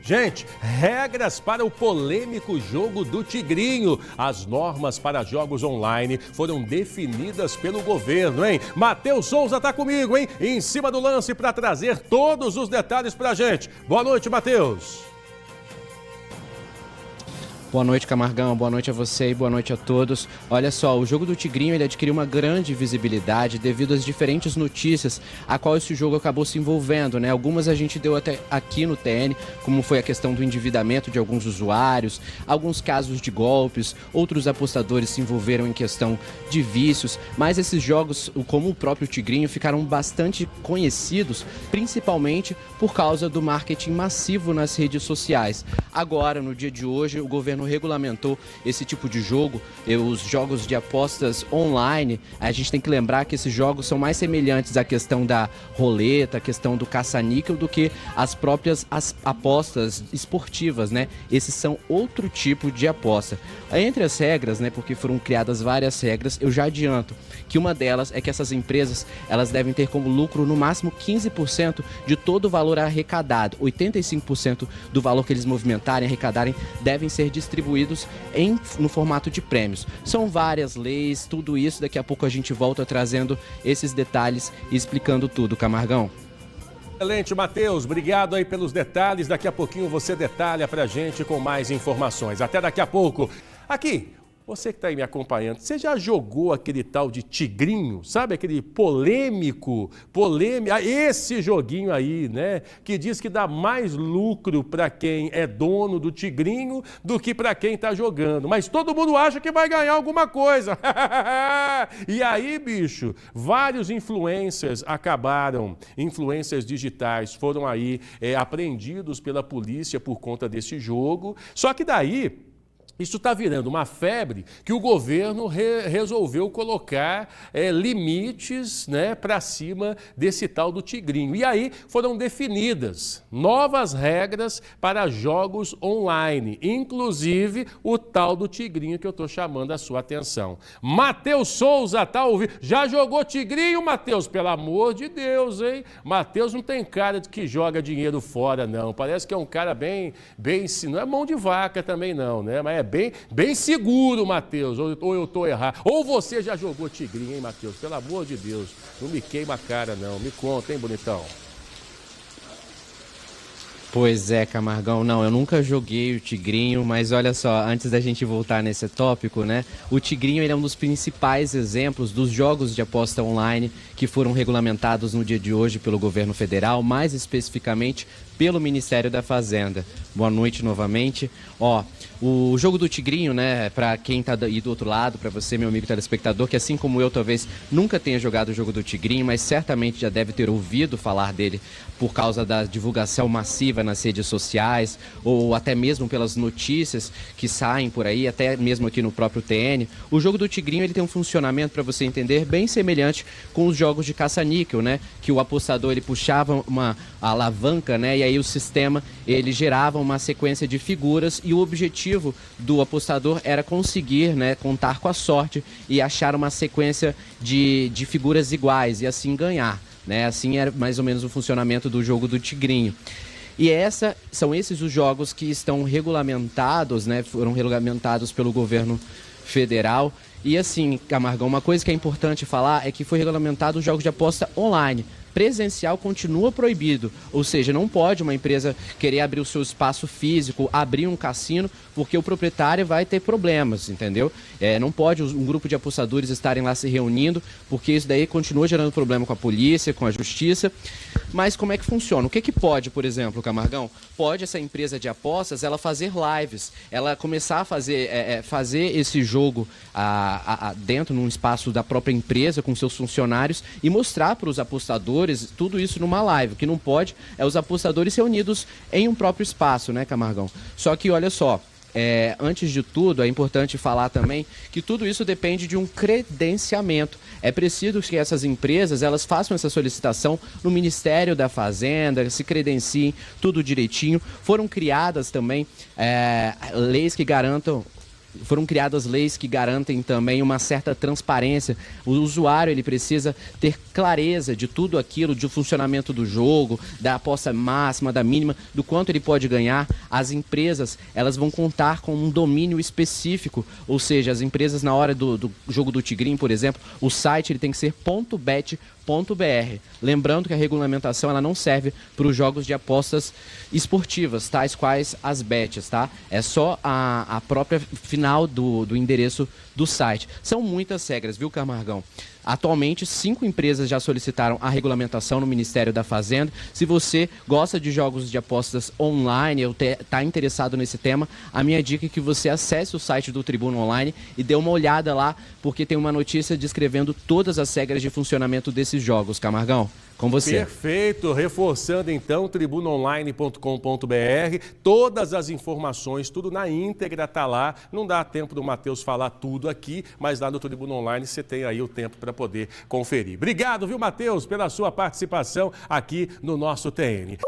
Gente, regras para o polêmico jogo do Tigrinho. As normas para jogos online foram definidas pelo governo, hein? Matheus Souza tá comigo, hein? Em cima do lance para trazer todos os detalhes pra gente. Boa noite, Matheus. Boa noite, Camargão. Boa noite a você e boa noite a todos. Olha só, o jogo do Tigrinho ele adquiriu uma grande visibilidade devido às diferentes notícias a qual esse jogo acabou se envolvendo, né? Algumas a gente deu até aqui no TN, como foi a questão do endividamento de alguns usuários, alguns casos de golpes, outros apostadores se envolveram em questão de vícios, mas esses jogos, como o próprio Tigrinho, ficaram bastante conhecidos, principalmente por causa do marketing massivo nas redes sociais. Agora, no dia de hoje, o governo regulamentou esse tipo de jogo, os jogos de apostas online. A gente tem que lembrar que esses jogos são mais semelhantes à questão da roleta, à questão do caça-níquel, do que as próprias apostas esportivas, né? Esses são outro tipo de aposta. Entre as regras, né, porque foram criadas várias regras, eu já adianto que uma delas é que essas empresas, elas devem ter como lucro no máximo 15% de todo o valor arrecadado. 85% do valor que eles movimentarem, arrecadarem, devem ser distribuídos no formato de prêmios. São várias leis, tudo isso, daqui a pouco a gente volta trazendo esses detalhes e explicando tudo, Camargão. Excelente, Matheus. Obrigado aí pelos detalhes. Daqui a pouquinho você detalha pra gente com mais informações. Até daqui a pouco. Aqui, você que está aí me acompanhando, você já jogou aquele tal de Tigrinho? Sabe aquele polêmico, esse joguinho aí, né? Que diz que dá mais lucro para quem é dono do Tigrinho do que para quem está jogando. Mas todo mundo acha que vai ganhar alguma coisa. E aí, bicho, vários influencers influencers digitais foram aí apreendidos pela polícia por conta desse jogo. Só que daí isso está virando uma febre que o governo resolveu colocar limites, né, para cima desse tal do Tigrinho. E aí foram definidas novas regras para jogos online, inclusive o tal do Tigrinho que eu estou chamando a sua atenção. Matheus Souza tá ouvindo. Já jogou Tigrinho, Matheus? Pelo amor de Deus, hein? Matheus não tem cara de que joga dinheiro fora, não. Parece que é um cara bem, não é mão de vaca também não, né? Mas é bem seguro, Matheus, ou eu estou errado. Ou você já jogou Tigrinho, hein, Matheus? Pelo amor de Deus, não me queima a cara, não. Me conta, hein, bonitão? Pois é, Camargão, não, eu nunca joguei o Tigrinho, mas olha só, antes da gente voltar nesse tópico, né, o Tigrinho ele é um dos principais exemplos dos jogos de aposta online que foram regulamentados no dia de hoje pelo governo federal, mais especificamente pelo Ministério da Fazenda. Boa noite novamente. Ó, o jogo do Tigrinho, né, para quem tá aí do outro lado, para você, meu amigo telespectador, que assim como eu talvez nunca tenha jogado o jogo do Tigrinho, mas certamente já deve ter ouvido falar dele por causa da divulgação massiva nas redes sociais, ou até mesmo pelas notícias que saem por aí, até mesmo aqui no próprio TN. O jogo do Tigrinho ele tem um funcionamento, para você entender, bem semelhante com os jogos de caça-níquel, né, que o apostador ele puxava uma alavanca, né, e aí o sistema ele gerava uma sequência de figuras e o objetivo do apostador era conseguir, né, contar com a sorte e achar uma sequência de figuras iguais e assim ganhar, né? Assim era mais ou menos o funcionamento do jogo do Tigrinho. E são esses os jogos que estão regulamentados, né? Foram regulamentados pelo governo federal. E assim, Camargão, uma coisa que é importante falar é que foi regulamentado os jogos de aposta online. Presencial continua proibido, ou seja, não pode uma empresa querer abrir o seu espaço físico, abrir um cassino, porque o proprietário vai ter problemas, entendeu? Não pode um grupo de apostadores estarem lá se reunindo, porque isso daí continua gerando problema com a polícia, com a justiça. Mas como é que funciona? O que pode, por exemplo, Camargão? Pode essa empresa de apostas, ela fazer lives, ela começar a fazer esse jogo dentro num espaço da própria empresa, com seus funcionários, e mostrar para os apostadores tudo isso numa live. O que não pode é os apostadores reunidos em um próprio espaço, né, Camargão? Só que olha só, antes de tudo, é importante falar também que tudo isso depende de um credenciamento. É preciso que essas empresas elas façam essa solicitação no Ministério da Fazenda, se credenciem, tudo direitinho. Foram criadas também leis que garantam foram criadas leis que garantem também uma certa transparência. O usuário ele precisa ter clareza de tudo aquilo, do funcionamento do jogo, da aposta máxima, da mínima, do quanto ele pode ganhar. As empresas elas vão contar com um domínio específico, ou seja, as empresas na hora do jogo do Tigrinho, por exemplo, o site ele tem que ser .bet.br. Lembrando que a regulamentação ela não serve para os jogos de apostas esportivas, tais quais as bets, tá? É só a própria final do endereço do site. São muitas regras, viu, Camargão? Atualmente, 5 empresas já solicitaram a regulamentação no Ministério da Fazenda. Se você gosta de jogos de apostas online ou está interessado nesse tema, a minha dica é que você acesse o site do Tribuna Online e dê uma olhada lá, porque tem uma notícia descrevendo todas as regras de funcionamento desses jogos, Camargão. Com você. Perfeito, reforçando então, tribunaonline.com.br, todas as informações, tudo na íntegra tá lá, não dá tempo do Matheus falar tudo aqui, mas lá no Tribuna Online você tem aí o tempo para poder conferir. Obrigado, viu, Matheus, pela sua participação aqui no nosso TN.